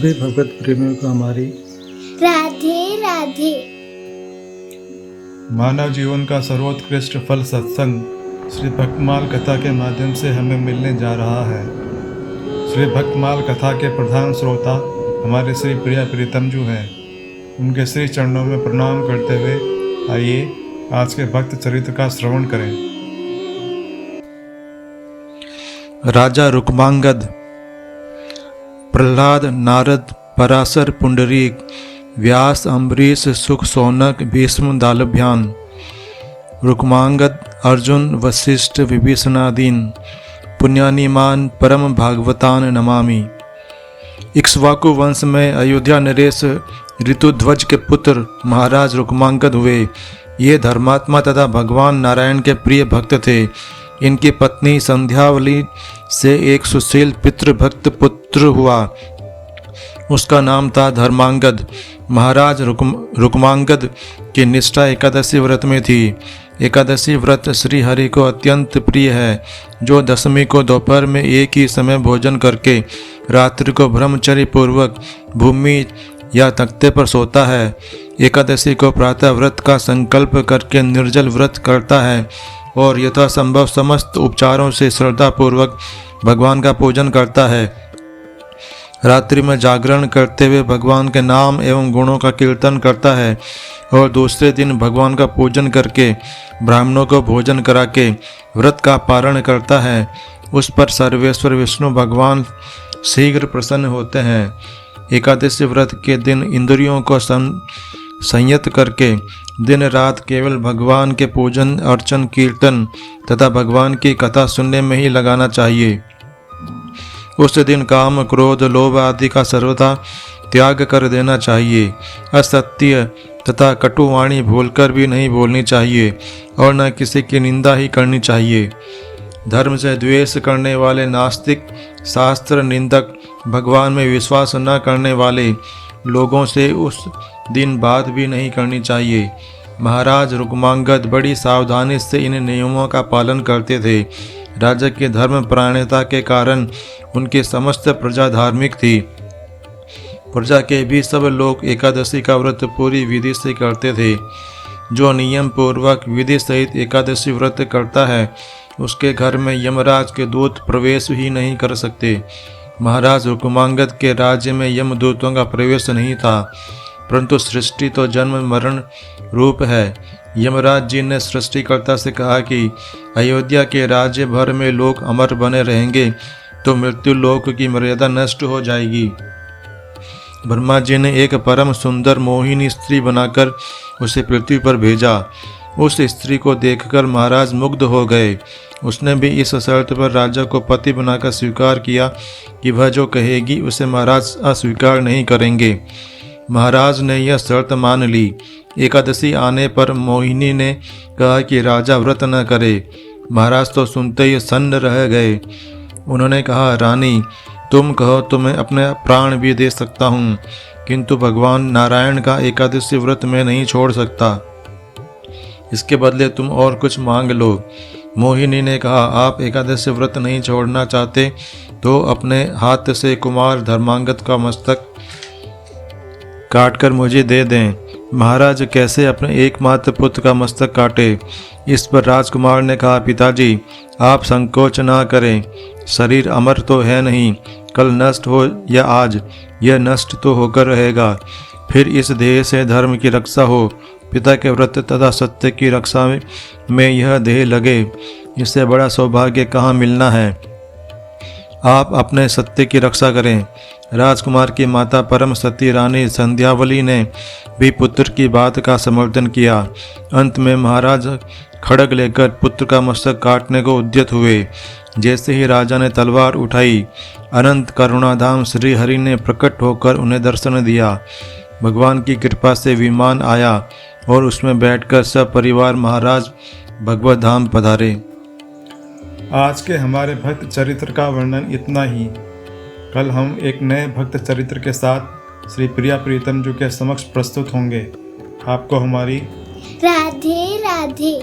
सभी भगवत प्रेमियों को हमारी राधे राधे। मानव जीवन का सर्वोत्कृष्ट फल सत्संग श्री भक्तमाल कथा के माध्यम से हमें मिलने जा रहा है। श्री भक्तमाल कथा के प्रधान श्रोता हमारे श्री प्रिया प्रीतम जी हैं। उनके श्री चरणों में प्रणाम करते हुए आइए आज के भक्त चरित्र का श्रवण करें। राजा रुक्मांगद। प्रहलाद, नारद, पराशर, पुंडरीक, व्यास, अम्बरीश, सुख, सौनक, भीष्म, दालभ्यान। रुक्मांगद, अर्जुन, वशिष्ठ, विभीषणादीन पुण्यानिमान परम भागवतान नमामि। इक्ष्वाकु वंश में अयोध्या नरेश ऋतुध्वज के पुत्र महाराज रुक्मांगद हुए। ये धर्मात्मा तथा भगवान नारायण के प्रिय भक्त थे। इनकी पत्नी संध्यावली से एक सुशील पितृभक्त पुत्र हुआ। उसका नाम था धर्मांगद। महाराज रुक्मांगद की निष्ठा एकादशी व्रत में थी। एकादशी व्रत श्री हरि को अत्यंत प्रिय है, जो दशमी को दोपहर में एक ही समय भोजन करके रात्रि को ब्रह्मचर्य पूर्वक भूमि या तख्ते पर सोता है। एकादशी को प्रातः व्रत का संकल्प करके निर्जल व्रत करता है और यथासंभव समस्त उपचारों से श्रद्धापूर्वक भगवान का पूजन करता है। रात्रि में जागरण करते हुए भगवान के नाम एवं गुणों का कीर्तन करता है और दूसरे दिन भगवान का पूजन करके ब्राह्मणों को भोजन करा के व्रत का पारण करता है। उस पर सर्वेश्वर विष्णु भगवान शीघ्र प्रसन्न होते हैं। एकादशी व्रत के दिन इंद्रियों को संयत करके दिन रात केवल भगवान के पूजन अर्चन कीर्तन तथा भगवान की कथा सुनने में ही लगाना चाहिए। उस दिन काम क्रोध लोभ आदि का सर्वथा त्याग कर देना चाहिए। असत्य तथा कटुवाणी भूलकर भी नहीं बोलनी चाहिए और न किसी की निंदा ही करनी चाहिए। धर्म से द्वेष करने वाले नास्तिक, शास्त्र निंदक, भगवान में विश्वास न करने वाले लोगों से उस दिन बात भी नहीं करनी चाहिए। महाराज रुक्मांगद बड़ी सावधानी से इन नियमों का पालन करते थे। राजा की धर्म परायणता के कारण उनकी समस्त प्रजा धार्मिक थी। प्रजा के भी सब लोग एकादशी का व्रत पूरी विधि से करते थे। जो नियम पूर्वक विधि सहित एकादशी व्रत करता है उसके घर में यमराज के दूत प्रवेश ही नहीं कर सकते। महाराज रुक्मांगद के राज्य में यमदूतों का प्रवेश नहीं था, परंतु सृष्टि तो जन्म मरण रूप है। यमराज जी ने सृष्टिकर्ता से कहा कि अयोध्या के राज्य भर में लोग अमर बने रहेंगे तो मृत्यु लोक की मर्यादा नष्ट हो जाएगी। ब्रह्मा जी ने एक परम सुंदर मोहिनी स्त्री बनाकर उसे पृथ्वी पर भेजा। उस स्त्री को देखकर महाराज मुग्ध हो गए। उसने भी इस शर्त पर राजा को पति बनाकर स्वीकार किया कि वह जो कहेगी उसे महाराज अस्वीकार नहीं करेंगे। महाराज ने यह शर्त मान ली। एकादशी आने पर मोहिनी ने कहा कि राजा व्रत न करे। महाराज तो सुनते ही सन्न रह गए। उन्होंने कहा, रानी तुम कहो तो मैं अपने प्राण भी दे सकता हूँ, किंतु भगवान नारायण का एकादशी व्रत मैं नहीं छोड़ सकता। इसके बदले तुम और कुछ मांग लो। मोहिनी ने कहा, आप एकादशी व्रत नहीं छोड़ना चाहते तो अपने हाथ से कुमार धर्मांगद का मस्तक काटकर मुझे दे दें। महाराज कैसे अपने एकमात्र पुत्र का मस्तक काटे। इस पर राजकुमार ने कहा, पिताजी आप संकोच ना करें। शरीर अमर तो है नहीं, कल नष्ट हो या आज, यह नष्ट तो होकर रहेगा। फिर इस देह से धर्म की रक्षा हो, पिता के व्रत तथा सत्य की रक्षा में यह देह लगे। इससे बड़ा सौभाग्य कहाँ मिलना है। आप अपने सत्य की रक्षा करें। राजकुमार की माता परम सती रानी संध्यावली ने भी पुत्र की बात का समर्थन किया। अंत में महाराज खड्ग लेकर पुत्र का मस्तक काटने को उद्यत हुए। जैसे ही राजा ने तलवार उठाई, अनंत करुणाधाम श्री हरि ने प्रकट होकर उन्हें दर्शन दिया। भगवान की कृपा से विमान आया और उसमें बैठकर सब परिवार महाराज भगवत धाम पधारे। आज के हमारे भक्त चरित्र का वर्णन इतना ही। कल हम एक नए भक्त चरित्र के साथ श्री प्रिया प्रीतम जी के समक्ष प्रस्तुत होंगे। आपको हमारी राधे राधे।